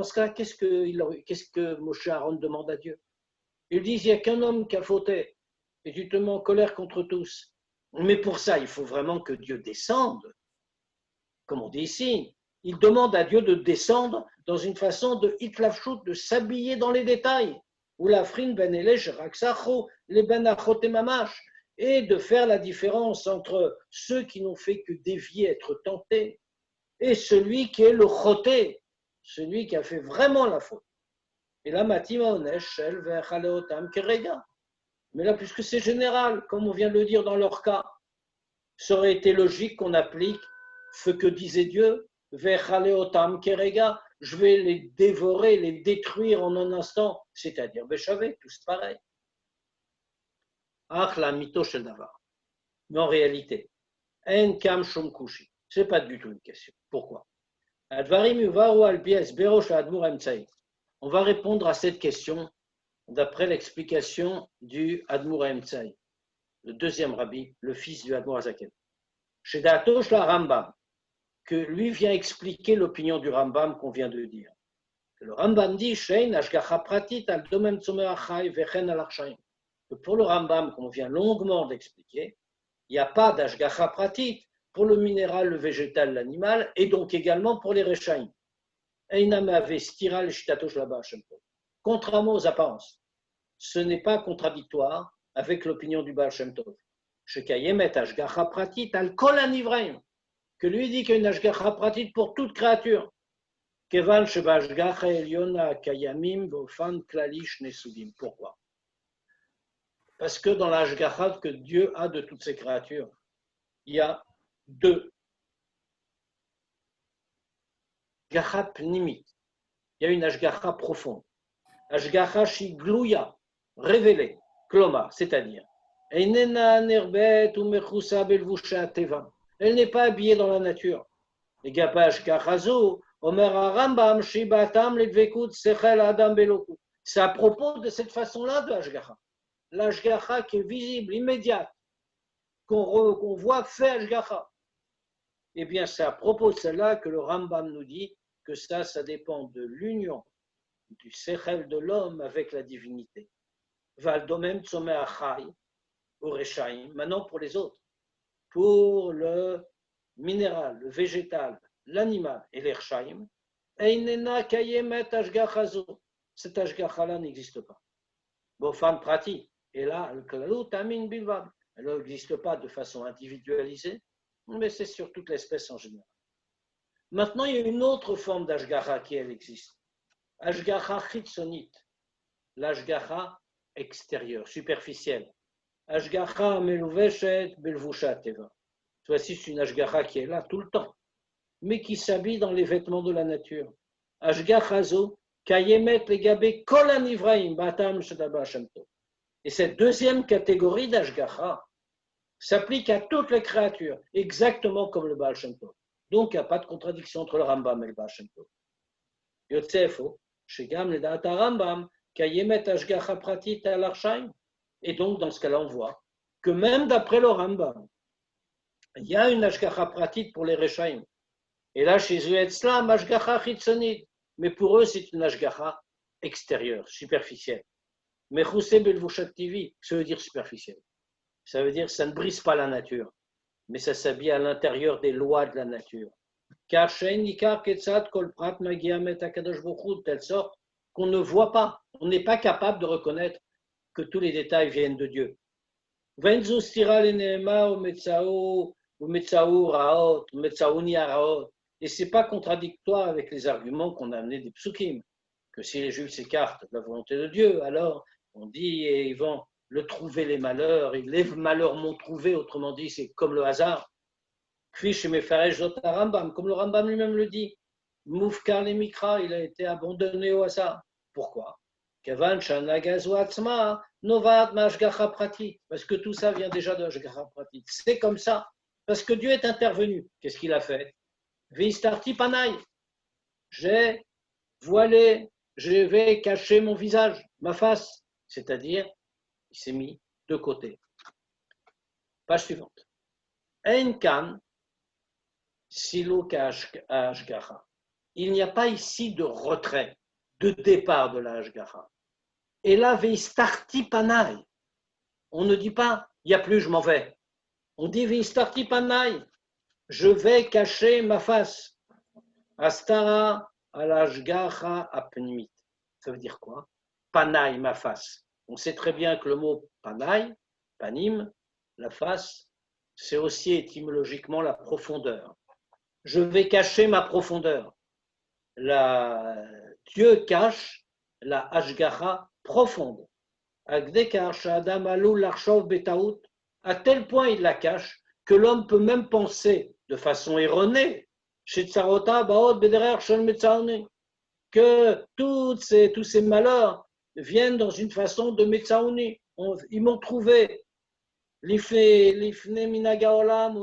ce cas, qu'est-ce que Moshe Aaron demande à Dieu? Ils disent, il n'y a qu'un homme qui a fauté, et tu te mets en colère contre tous. Mais pour ça, il faut vraiment que Dieu descende, comme on dit ici. Il demande à Dieu de descendre dans une façon de hitlafshut, de s'habiller dans les détails, ou la frin ben elesh raksacho, les ben achot et mamash, et de faire la différence entre ceux qui n'ont fait que dévier, être tentés, et celui qui est le choté, celui qui a fait vraiment la faute. Et là, Matima Onesh, Shel Vechaleotam Kerega. Mais là, puisque c'est général, comme on vient de le dire dans leur cas, ça aurait été logique qu'on applique ce que disait Dieu, Vechaleotam Kerega, je vais les dévorer, les détruire en un instant, c'est-à-dire Béchavé, tous pareil. Ach la mito shel davar. Mais en réalité, En kam shum kushi. Ce n'est pas du tout une question. Pourquoi? Advarim yuvaru al bies berosh admur emtsaï. On va répondre à cette question d'après l'explication du Admour Emtsaï, le deuxième rabbi, le fils du Admour Azaken. Chez Datosh la Rambam, que lui vient expliquer l'opinion du Rambam qu'on vient de dire. Le Rambam dit Shein ashgacha pratit al domem tzomer achai vechen al archaim. Que pour le Rambam qu'on vient longuement d'expliquer, il n'y a pas d'ashgacha pratit pour le minéral, le végétal, l'animal, et donc également pour les rechaim. Contrairement aux apparences, ce n'est pas contradictoire avec l'opinion du Baal Shem Tov. Que lui dit qu'il y a une ashgacha pratit pour toute créature. Pourquoi? Parce que dans l'ashgacha que Dieu a de toutes ces créatures, il y a deux. Ashgacha pnimit. Il y a une ashgacha profonde. Ashgacha shigluya, révélée, kloma, c'est-à-dire, elle n'est pas habillée dans la nature. C'est à propos de cette façon-là de ashgacha. L'ashgacha qui est visible, immédiate, qu'on voit fait ashgacha. Eh bien, c'est à propos de cela que le Rambam nous dit que ça dépend de l'union du sechel de l'homme avec la divinité. Valdomem tzomeh achai, ou rechaim, maintenant pour les autres. Pour le minéral, le végétal, l'animal et les rechaim, einena kayemet ashgachazo. Cet ashgacha-là n'existe pas. Bofan prati. Et là, le klalut amin bilvad. Elle n'existe pas de façon individualisée, mais c'est sur toute l'espèce en général. Maintenant, il y a une autre forme d'ashgacha qui, elle, existe. Ashgacha chitzonit, l'ashgacha extérieure, superficielle. Ashgacha meluveshet belvushat teva. Voici, c'est une ashgacha qui est là tout le temps, mais qui s'habille dans les vêtements de la nature. Ashgacha zo kayemet legabe kol hanivraim batam shadaba Shem Tov. Et cette deuxième catégorie d'ashgacha s'applique à toutes les créatures, exactement comme le Baal Shem Tov. Donc, il n'y a pas de contradiction entre le Rambam et le Baal Shem Tov. Yotzefo, Shegam le Data Rambam, Kayemet Ashgacha Pratit al Arshaim. Et donc, dans ce cas-là, on voit que même d'après le Rambam, il y a une Ashgacha Pratit pour les Rechaim. Et là, chez eux, Etzlam, Ashgacha Chitzonit. Mais pour eux, c'est une Ashgacha extérieure, superficielle. Mais Choussé Belvouchat TV, ça veut dire superficielle. Ça veut dire que ça ne brise pas la nature, mais ça s'habille à l'intérieur des lois de la nature. Car de telle sorte qu'on ne voit pas, on n'est pas capable de reconnaître que tous les détails viennent de Dieu. Et ce n'est pas contradictoire avec les arguments qu'on a amenés des psukim, que si les Juifs s'écartent de la volonté de Dieu, alors on dit et ils vont le trouver les malheurs, et les malheurs m'ont trouvé, autrement dit, c'est comme le hasard. Comme le Rambam lui-même le dit, Moufkar les Mikra, il a été abandonné au hasard. Pourquoi? Parce que tout ça vient déjà de Ashgacha Pratit. C'est comme ça. Parce que Dieu est intervenu. Qu'est-ce qu'il a fait? Veistarti Panaï. J'ai voilé, je vais cacher mon visage, ma face. C'est-à-dire, il s'est mis de côté. Page suivante. Enkan Siluk Ashgacha. Il n'y a pas ici de retrait, de départ de la Ashgacha. Et là, Veistarti Panaï. On ne dit pas, il n'y a plus, je m'en vais. On dit Veistarti Panaï. Je vais cacher ma face. Astara al Ashgacha apnimit. Ça veut dire quoi? Panaï, ma face. On sait très bien que le mot Panaï, panim, la face, c'est aussi étymologiquement la profondeur. Je vais cacher ma profondeur. Dieu cache la Ashgacha profonde. À tel point il la cache que l'homme peut même penser de façon erronée que tous ces malheurs viennent dans une façon de Metzaouni. Ils m'ont trouvé. Les filles Minagaolam,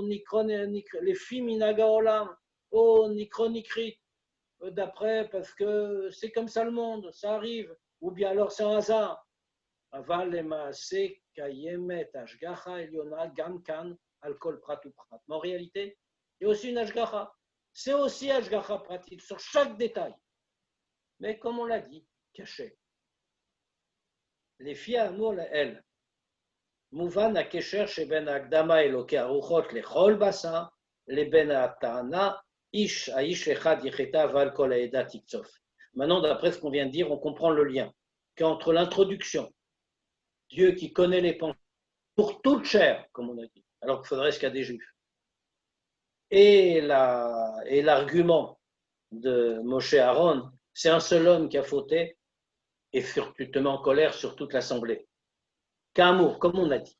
oh Nikronikri, d'après, parce que c'est comme ça le monde, ça arrive, ou bien alors c'est un hasard. Aval lemaase kayemet ashgacha eliona gam kan al kol prat ou prat. Mais en réalité, il y a aussi une ashgacha. C'est aussi ashgacha pratique sur chaque détail. Mais comme on l'a dit, caché. Les filles amour elles. Mouvan akesher sheben akdama eloke aruchot lechol basa leben atana ish aish echad yicheta val kol haeda tiktsof. Maintenant, d'après ce qu'on vient de dire, on comprend le lien qu'entre l'introduction, Dieu qui connaît les pensées pour toute chair, comme on a dit, alors qu'il faudrait ce qu'il y a des Juifs, et l'argument de Moshe Aaron, c'est un seul homme qui a fauté et fut en colère sur toute l'assemblée. Kamour, comme on a dit.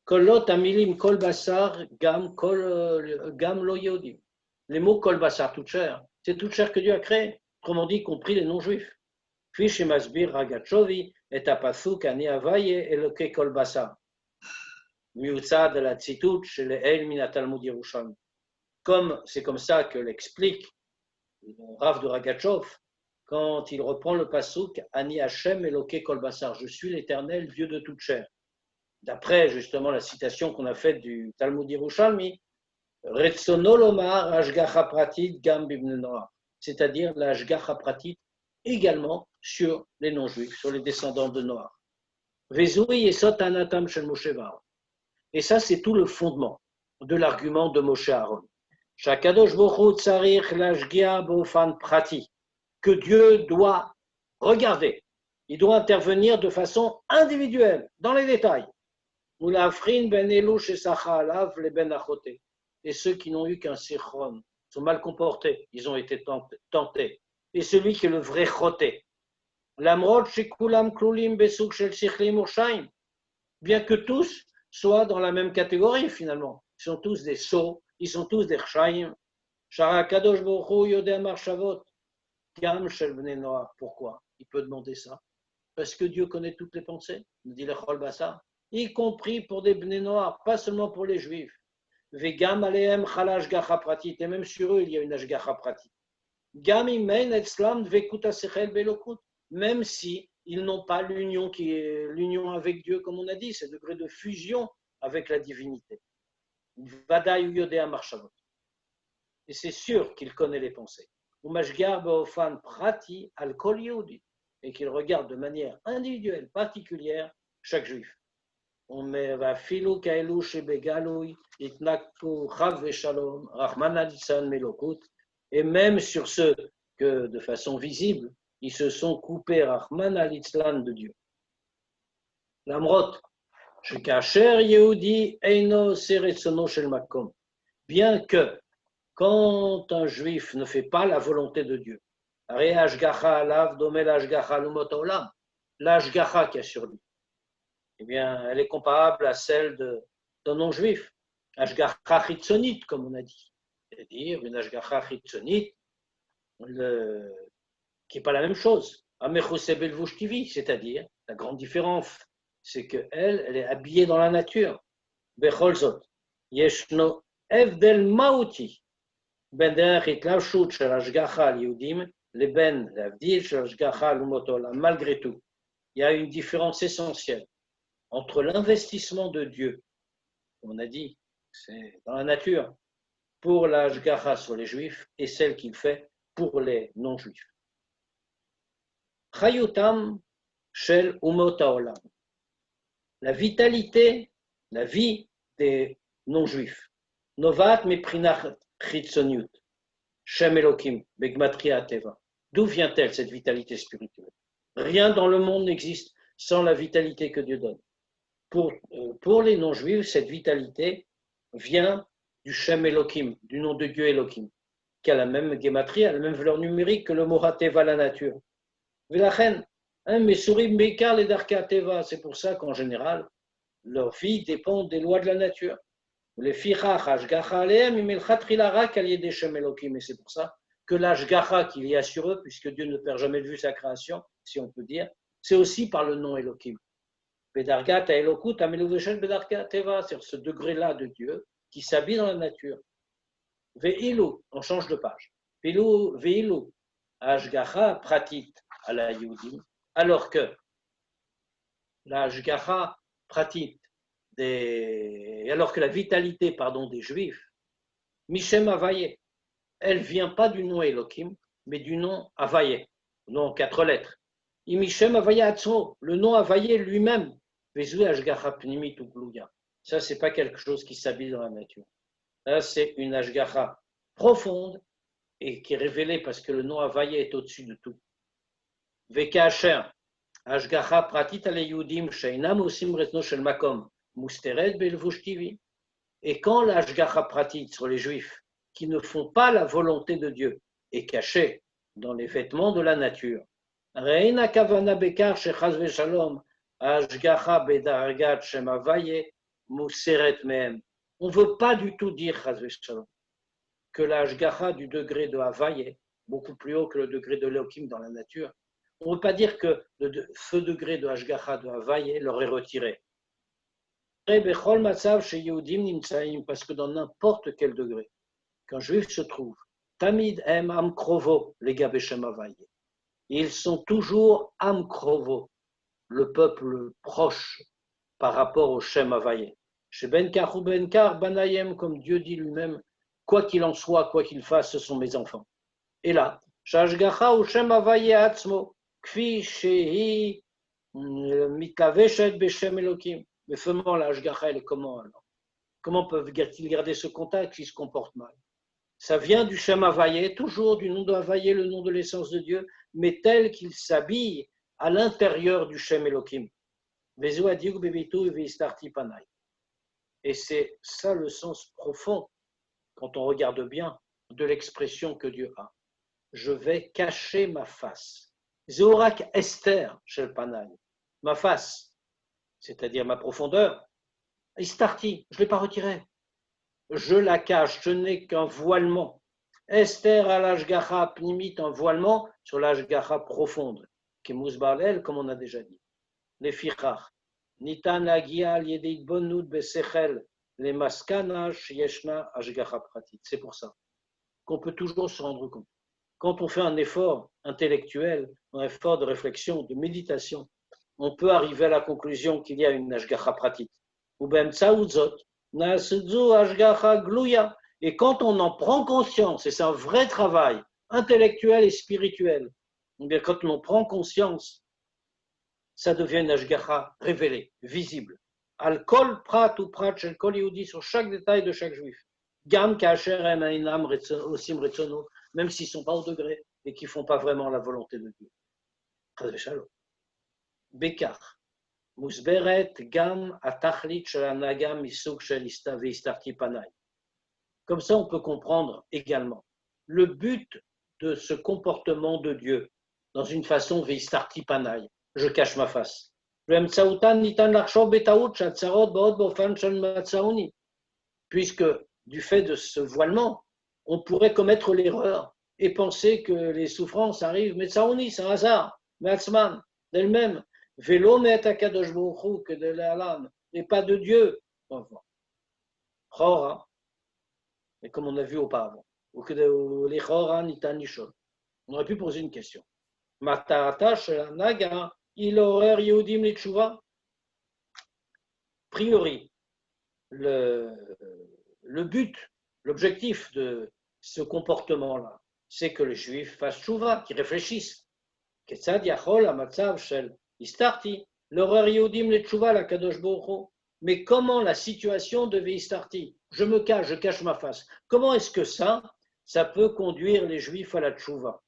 Kolot amilim kol basar gam lo yodim. Les mots kol basar, toute chair, c'est toute chair que Dieu a créée, autrement dit, y compris les non-juifs. Kfi shemasbir Ragachovi et apasuk ani avaye eloke kol basar. Miutzad la tzitut chez les El min Talmud Yerushalmi. Comme c'est comme ça que l'explique le Rav de Ragachov quand il reprend le pasuk Ani Hashem Eloke Kol Basar, je suis l'Éternel, Dieu de toute chair. D'après justement la citation qu'on a faite du Talmud Yerushalmi, Retzono lomar Ashgacha Pratit Gam bibnei Noach, c'est-à-dire la Ashgacha Pratit également sur les non-juifs, sur les descendants de Noach. Vezui Yesot Anatam Shel Moshe Aaron. Et ça, c'est tout le fondement de l'argument de Moshe Aaron. Shakadosh Bochou Tsarich Lashgia Bofan Prati, que Dieu doit regarder, il doit intervenir de façon individuelle, dans les détails. Moulafrin ben Elouch et Sachalav les ben Achoté. Et ceux qui n'ont eu qu'un sichron sont mal comportés, ils ont été tentés. Et celui qui est le vrai choté. Lamrod shekulam klulim besuk shel sichlim urshaim. Bien que tous soient dans la même catégorie finalement. Ils sont tous des sots, ils sont tous des rchaim. Shara kadosh bochu yodeh marshavot. Gam shel bnei Noach. Pourquoi il peut demander ça? Parce que Dieu connaît toutes les pensées, nous dit le Chol Bassa, y compris pour des bnei Noach, pas seulement pour les juifs. Vegam alehem chal ashgacha pratit. Et même sur eux, il y a une ashgacha pratit. Même si ils n'ont pas l'union qui est l'union avec Dieu, comme on a dit, c'est le degré de fusion avec la divinité. Et c'est sûr qu'il connaît les pensées. Et qu'il regarde de manière individuelle, particulière, chaque juif. Et même sur ceux que, de façon visible, ils se sont coupés Rahman al-Itzlan de Dieu. L'amrot, bien que quand un juif ne fait pas la volonté de Dieu, l'ashgacha qu'il y a sur lui, eh bien, elle est comparable à celle d'un non-juif, ashgacha chitzonit, comme on a dit, c'est-à-dire une ashgacha chitzonit qui n'est pas la même chose, c'est-à-dire la grande différence, c'est qu'elle est habillée dans la nature. Becholzot, yeshno evdel mauti. Malgré tout, il y a une différence essentielle entre l'investissement de Dieu, on a dit, c'est dans la nature, pour la Hashgacha sur les Juifs et celle qu'il fait pour les non-Juifs. Chayutam shel umot haolam. La vitalité, la vie des non-Juifs. Novat meprinach chitzoniut. Shem Elokim, Begmatria Teva. D'où vient-elle cette vitalité spirituelle? Rien dans le monde n'existe sans la vitalité que Dieu donne. Pour les non-juifs, cette vitalité vient du Shem Elokim, du nom de Dieu Elokim, qui a la même gématrie, la même valeur numérique que le mot Hateva, la nature. Velachen, Mesurim Bekar les Darka Teva, c'est pour ça qu'en général, leur vie dépend des lois de la nature. Les fichach hashgacha alehem imelchatchila rak al yedei Shem Elokim, et c'est pour ça que l'ashgacha qu'il y a sur eux, puisque Dieu ne perd jamais de vue sa création, si on peut dire, c'est aussi par le nom Elokim. Bedargat Elokut ameluveshel bedargat teva, c'est ce degré-là de Dieu qui s'habille dans la nature. Veilu, on change de page. Veilu hashgacha pratit à la Yehudim, alors que la hashgacha pratit alors que la vitalité des Juifs, Mishem Havaye, elle ne vient pas du nom Elohim, mais du nom Havaye, nom en 4 lettres. Et Mishem Havaye Atzmo, le nom Havaye lui-même, Vezu Ashgacha Pnimit ou Glouya. Ça, ce n'est pas quelque chose qui s'habille dans la nature. Là, c'est une Ashgacha profonde et qui est révélée parce que le nom Havaye est au-dessus de tout. Veka Asher, Ashgacha Pratit ale Yudim, Sheinam Osim Retno Shel Makom. Et quand l'ashgacha pratique sur les Juifs qui ne font pas la volonté de Dieu est cachée dans les vêtements de la nature, on ne veut pas du tout dire que l'ashgacha du degré de Havaye, beaucoup plus haut que le degré de Elohim dans la nature, on ne veut pas dire que ce degré de ashgacha de Havaye leur est retiré. Parce que dans n'importe quel degré qu'un juif se trouve, Tamid em am krovo, les gars Beshem Havaye. Ils sont toujours am krovo, le peuple proche par rapport au Shem Havaye. Chez Benkar ou Benkar, Banayem, comme Dieu dit lui-même, quoi qu'il en soit, quoi qu'il fasse, ce sont mes enfants. Et là, Shashgacha ou Shem Havaye Atzmo, Kfi Shehi Mikaveshet Beshem Elokim. Mais seulement la Hashgacha, elle est comment alors? Comment peuvent-ils garder ce contact s'ils se comportent mal? Ça vient du Shem Havaye, toujours du nom de Havaye, le nom de l'essence de Dieu, mais tel qu'il s'habille à l'intérieur du Shem Elokim. Et c'est ça le sens profond, quand on regarde bien, de l'expression que Dieu a. Je vais cacher ma face. Zéorak Esther, Shel Panay, ma face. C'est-à-dire ma profondeur, Istarti, je ne l'ai pas retirée. Je la cache, ce n'est qu'un voilement. Esther à l'ashgacha pnimit, un voilement sur l'ashgacha profonde, qui est mousbalel, comme on a déjà dit. Les fichach, nitan agia liedeit bonut besechel, les maskana yeshna ashgacha pratit. C'est pour ça qu'on peut toujours se rendre compte quand on fait un effort intellectuel, un effort de réflexion, de méditation, on peut arriver à la conclusion qu'il y a une ashgacha pratique. Et quand on en prend conscience, et c'est un vrai travail intellectuel et spirituel, bien quand on en prend conscience, ça devient une ashgacha révélée, visible. Al kol prat ou prat shel kol yehudi, sur chaque détail de chaque juif. Gam kasher em einam osim retzono, même s'ils ne sont pas au degré et qui ne font pas vraiment la volonté de Dieu. Chas v'shalom. Bekach. Musberet gam atachlit shel hanagam misug shel veistarti panay. Comme ça, on peut comprendre également le but de ce comportement de Dieu dans une façon veistarti panay. Je cache ma face. Puisque du fait de ce voilement, on pourrait commettre l'erreur et penser que les souffrances arrivent, mais Tsaouni, c'est un hasard, Me'atzman, d'elle-même, Vélo Me'atakadosh Baruch que de l'Alam, et pas de Dieu. Chora, et comme on a vu auparavant, ou que les Chora Nitan Nishon. On aurait pu poser une question. Matarata Shel Naga, il horaire Yehudim Litchouva. Priori, le but, l'objectif de ce comportement-là, c'est que les Juifs fassent tchouva, qu'ils réfléchissent. Ketzad yachol hamatzav shel istarti, l'horreur Yehudim le tchouva la kadosh baruch hu. Mais comment la situation de istarti, je me cache, je cache ma face, comment est-ce que ça peut conduire les Juifs à la tchouva?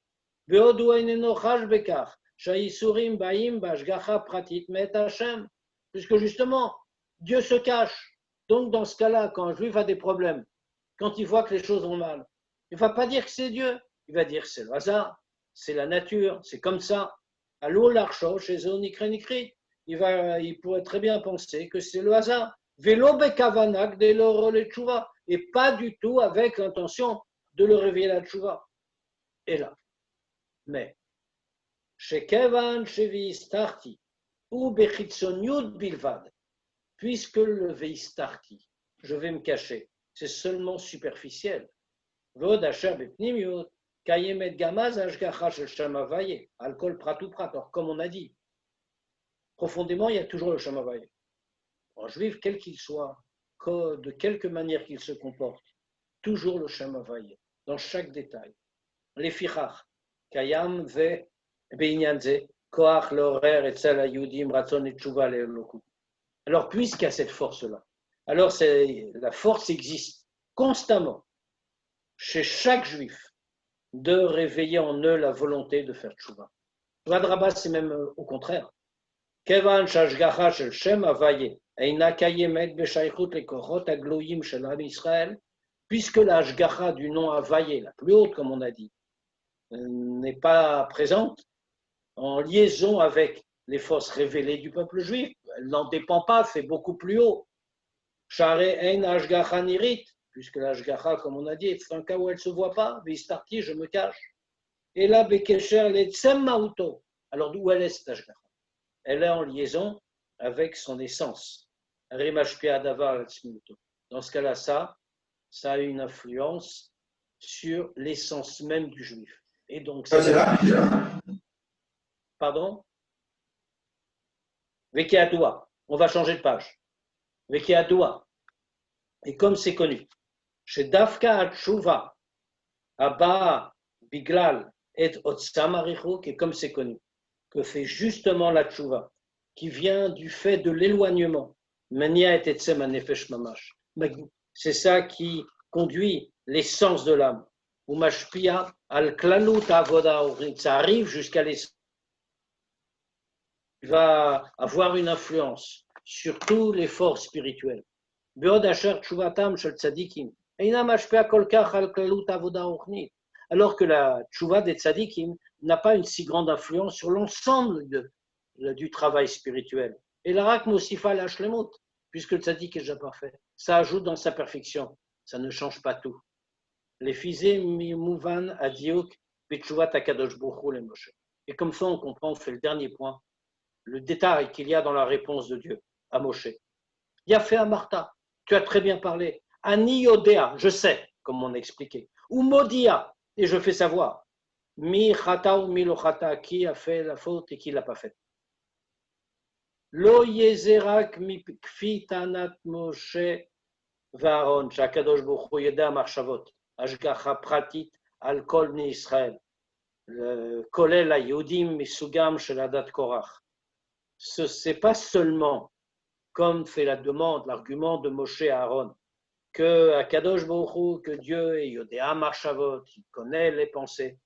Be'odu eineno chash bekach, sha'isurim ba'im b'ashgacha pratit met Hashem. Puisque justement, Dieu se cache. Donc, dans ce cas-là, quand un juif a des problèmes, quand il voit que les choses vont mal, il ne va pas dire que c'est Dieu, il va dire que c'est le hasard, c'est la nature, c'est comme ça. Allô, l'archo, chez Zonikrenikri, il pourrait très bien penser que c'est le hasard. Vélo bekavanak de l'oro le tchouva, et pas du tout avec l'intention de le réveiller la tchouva. Et là, mais, chez Kevan, chez Vistarti, ou Bechitzoniut Bilvad, puisque le veistarti, je vais me cacher, c'est seulement superficiel. Vod asher bepnimiut, kayemet gamaz ashgacha shel shamavaye, alcool prat ou prat. Alors, comme on a dit, profondément, il y a toujours le shamavaye. Un juif, quel qu'il soit, de quelque manière qu'il se comporte, toujours le shamavaye, dans chaque détail. Les fichach, kayam ve beinyanze, koach l'horaire et tzal ayudim ratzon et tshuva le'eloku. Alors, puisqu'il y a cette force-là, alors la force existe constamment chez chaque juif de réveiller en eux la volonté de faire tchouva. Vadraba, c'est même au contraire. Kevan shashgacha shel shem avaye eina kayemet b'shaychut lekochot agloyim shel Am Israël, puisque la hashgacha du nom avaye, la plus haute comme on a dit, n'est pas présente en liaison avec les forces révélées du peuple juif, elle n'en dépend pas, c'est beaucoup plus haut. Share ein hashgacha nirit, puisque la hashgacha, comme on a dit, c'est un cas où elle ne se voit pas, vistarti, je me cache. Et là, bekesher le'tzem ma'uto. Alors d'où elle est cette hashgacha? Elle est en liaison avec son essence. Rimashpia davar le'tzmiuto. Dans ce cas-là, ça a une influence sur l'essence même du juif. Et donc, c'est là. Pardon? Vekeadoua, on va changer de page. Vekeadoua, et comme c'est connu, chez Dafka Atshuva, Abba Biglal et Otsamarichuk, et comme c'est connu, que fait justement la Tshuva, qui vient du fait de l'éloignement, Mania et Etsem Anefesh Mamash. C'est ça qui conduit l'essence de l'âme. Ou Mashpia al Klalut Avoda, ça arrive jusqu'à l'essence. Il va avoir une influence sur tout l'effort spirituel. Alors que la tchouva des tzadikim n'a pas une si grande influence sur l'ensemble du travail spirituel. Et la rak mosifa la shlemut, puisque le tzadik est déjà parfait. Ça ajoute dans sa perfection, ça ne change pas tout. Les fizé mouvan adiok betchouvat akadosh bochou le Moshe. Et comme ça, on comprend, on fait le dernier point, le détail qu'il y a dans la réponse de Dieu à Moshe. Yafé Amarta, tu as très bien parlé. Ani Yodéa, je sais, comme on a expliqué. Ou Modia, et je fais savoir. Mi chata ou mi lo chata, qui a fait la faute et qui l'a pas faite. Lo yezerak mi kfi tanat Moshe v'Aaron, שהקדוש ברוך הוא ידע מחשבות, השגחה פרטית על כל בני ישראל, כולל היהודים מסוגם של עדת קורח. Ce n'est pas seulement, comme fait la demande, l'argument de Moshe et Aaron, que Akadosh Baruch Hu, que Dieu est Yodéa Marchavot, il connaît les pensées,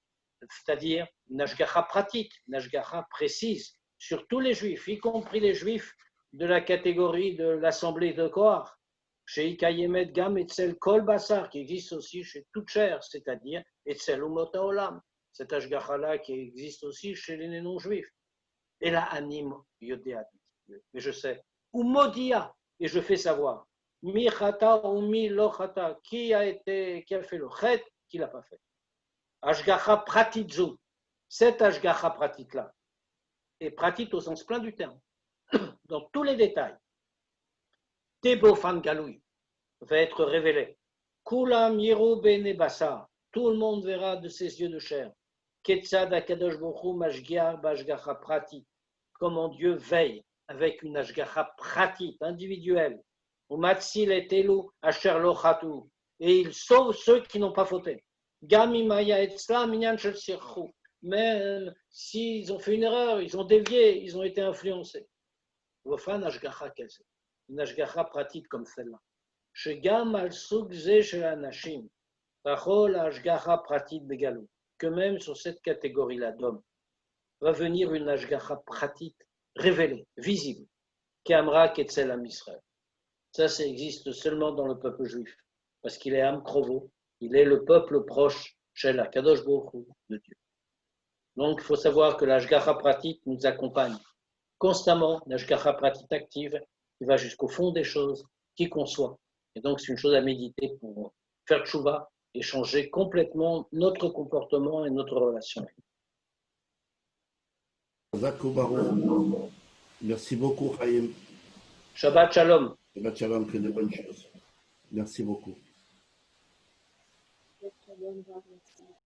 c'est-à-dire une ashgacha pratique, une ashgacha précise sur tous les juifs, y compris les juifs de la catégorie de l'assemblée de Kohar, chez Ikayemet Gam Etzel Kol Basar, qui existe aussi chez toute chair, c'est-à-dire Etzel Umot Haolam, cette ashgacha-là qui existe aussi chez les non-juifs. Et la anime Yodéa, mais je sais, ou Modia, et je fais savoir, mi chata ou mi lo chata, qui a fait le chet, qui l'a pas fait. Ashgacha pratitzu, cette ashgacha pratique-là, est pratique au sens plein du terme, dans tous les détails. Tebofan galoui va être révélé. Kulam yiru bene basar, tout le monde verra de ses yeux de chair. Ketzad akadosh baruch hu mashgiar b'ashgacha pratique, comment Dieu veille avec une ashgacha pratique, individuelle. Umatsil et elu asher lo chatu, et il sauve ceux qui n'ont pas fauté. Gamimaya etzla minyan shel sirchu, même s'ils ont fait une erreur, ils ont dévié, ils ont été influencés. Wofan ashgacha kese, une ashgacha pratique comme celle-là. Shegam al sug ze shel anashim, bachol ashgacha pratique begalou, que même sur cette catégorie-là d'hommes, va venir une ashgacha pratique révélée, visible, qu'Amra Ketzel Am Israël. Ça existe seulement dans le peuple juif, parce qu'il est Am Krovo, il est le peuple proche, chez la Kadosh Baruch Hu, de Dieu. Donc il faut savoir que l'ashgacha pratique nous accompagne constamment, l'ashgacha pratique active, qui va jusqu'au fond des choses, qui conçoit. Et donc c'est une chose à méditer pour faire tchouva et changer complètement notre comportement et notre relation. Merci beaucoup, Chaim. Shabbat Shalom. Shabbat Shalom, que de bonnes choses. Merci beaucoup. Shabbat Shalom, merci.